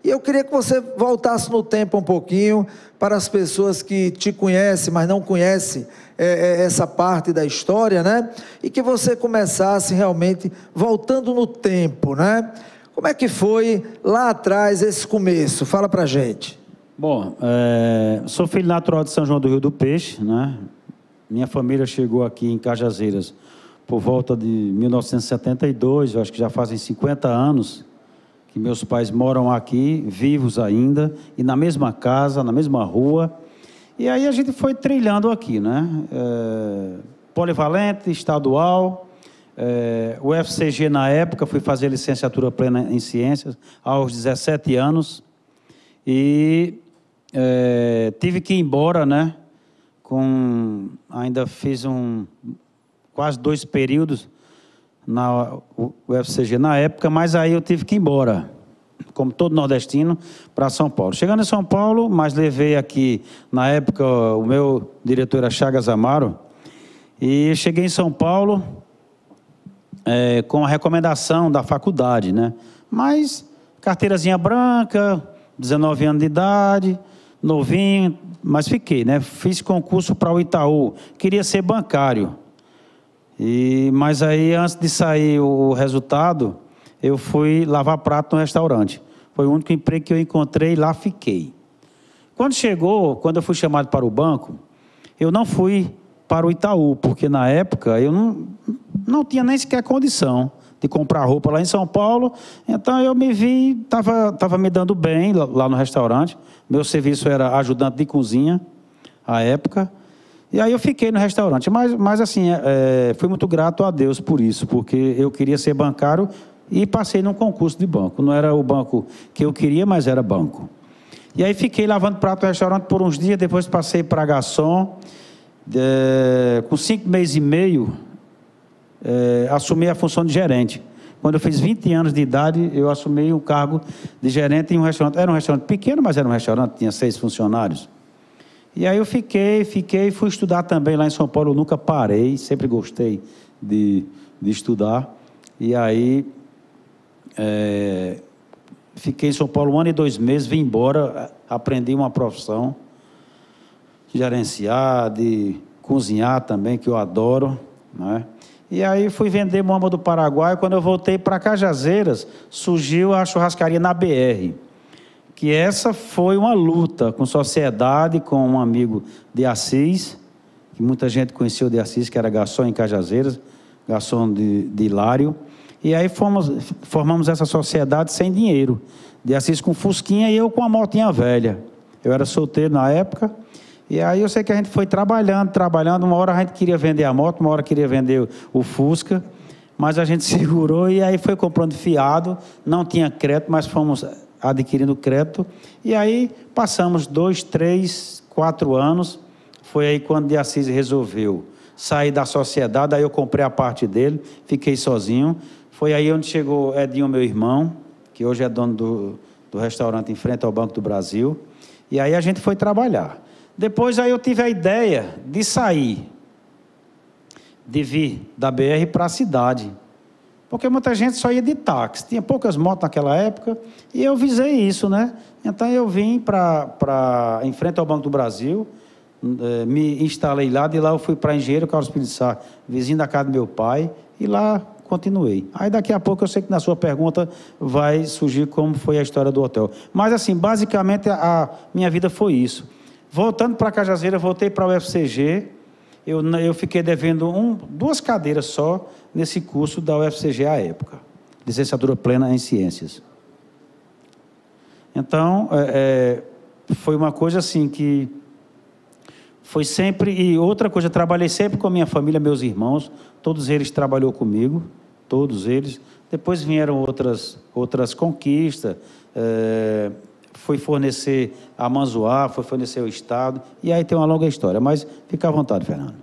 E eu queria que você voltasse no tempo um pouquinho para as pessoas que te conhecem, mas não conhecem essa parte da história, né? E que você começasse realmente voltando no tempo, né? Como é que foi lá atrás esse começo? Fala pra gente. Bom, sou filho natural de São João do Rio do Peixe, né? Minha família chegou aqui em Cajazeiras por volta de 1972, eu acho que já fazem 50 anos que meus pais moram aqui, vivos ainda, e na mesma casa, na mesma rua. E aí a gente foi trilhando aqui, né? Polivalente, estadual, o FCG na época, fui fazer licenciatura plena em ciências aos 17 anos e tive que ir embora, né? Ainda fiz quase 2 períodos na UFCG na época, mas aí eu tive que ir embora, como todo nordestino, para São Paulo. Chegando em São Paulo, mas levei aqui, na época, o meu diretor era Chagas Amaro, e cheguei em São Paulo com a recomendação da faculdade, né? Mas carteirazinha branca, 19 anos de idade, novinho, mas fiquei, né? Fiz concurso para o Itaú, queria ser bancário. Mas aí, antes de sair o resultado, eu fui lavar prato no restaurante. Foi o único emprego que eu encontrei e lá fiquei. Quando eu fui chamado para o banco, eu não fui para o Itaú, porque na época eu não tinha nem sequer condição de comprar roupa lá em São Paulo. Então eu me vi, estava me dando bem lá no restaurante. Meu serviço era ajudante de cozinha, à época. E aí eu fiquei no restaurante, mas assim, fui muito grato a Deus por isso, porque eu queria ser bancário e passei num concurso de banco. Não era o banco que eu queria, mas era banco. E aí fiquei lavando prato no restaurante por uns dias, depois passei para garçom. Com 5 meses e meio, assumi a função de gerente. Quando eu fiz 20 anos de idade, eu assumi o cargo de gerente em um restaurante. Era um restaurante pequeno, mas era um restaurante, tinha 6 funcionários. E aí eu fiquei, fui estudar também lá em São Paulo, eu nunca parei, sempre gostei de estudar. E aí, fiquei em São Paulo 1 ano e 2 meses, vim embora, aprendi uma profissão, de gerenciar, de cozinhar também, que eu adoro, né? E aí fui vender moamba do Paraguai, quando eu voltei para Cajazeiras, surgiu a churrascaria na BR. Que essa foi uma luta com sociedade, com um amigo de Assis, que muita gente conheceu de Assis, que era garçom em Cajazeiras, garçom de Hilário. E aí formamos essa sociedade sem dinheiro, de Assis com fusquinha e eu com a motinha velha. Eu era solteiro na época, e aí eu sei que a gente foi trabalhando, uma hora a gente queria vender a moto, uma hora queria vender o Fusca, mas a gente segurou e aí foi comprando fiado, não tinha crédito, mas fomos adquirindo crédito, e aí passamos 2, 3, 4 anos, foi aí quando de Assis resolveu sair da sociedade, aí eu comprei a parte dele, fiquei sozinho, foi aí onde chegou Edinho, meu irmão, que hoje é dono do restaurante em frente ao Banco do Brasil, e aí a gente foi trabalhar. Depois aí eu tive a ideia de sair, de vir da BR para a cidade, porque muita gente só ia de táxi, tinha poucas motos naquela época, e eu visei isso, né? Então eu vim em frente ao Banco do Brasil, me instalei lá, de lá eu fui para Engenheiro Carlos Pires de Sá, vizinho da casa do meu pai, e lá continuei. Aí daqui a pouco eu sei que na sua pergunta vai surgir como foi a história do hotel. Mas assim, basicamente a minha vida foi isso. Voltando para Cajazeira, voltei para o UFCG, eu fiquei devendo 2 cadeiras só nesse curso da UFCG à época, licenciatura plena em ciências. Então, foi uma coisa assim que foi sempre... E outra coisa, eu trabalhei sempre com a minha família, meus irmãos, todos eles trabalhou comigo, todos eles. Depois vieram outras conquistas, fui fornecer a Manzoá, fui fornecer o Estado, e aí tem uma longa história, mas fica à vontade, Fernando.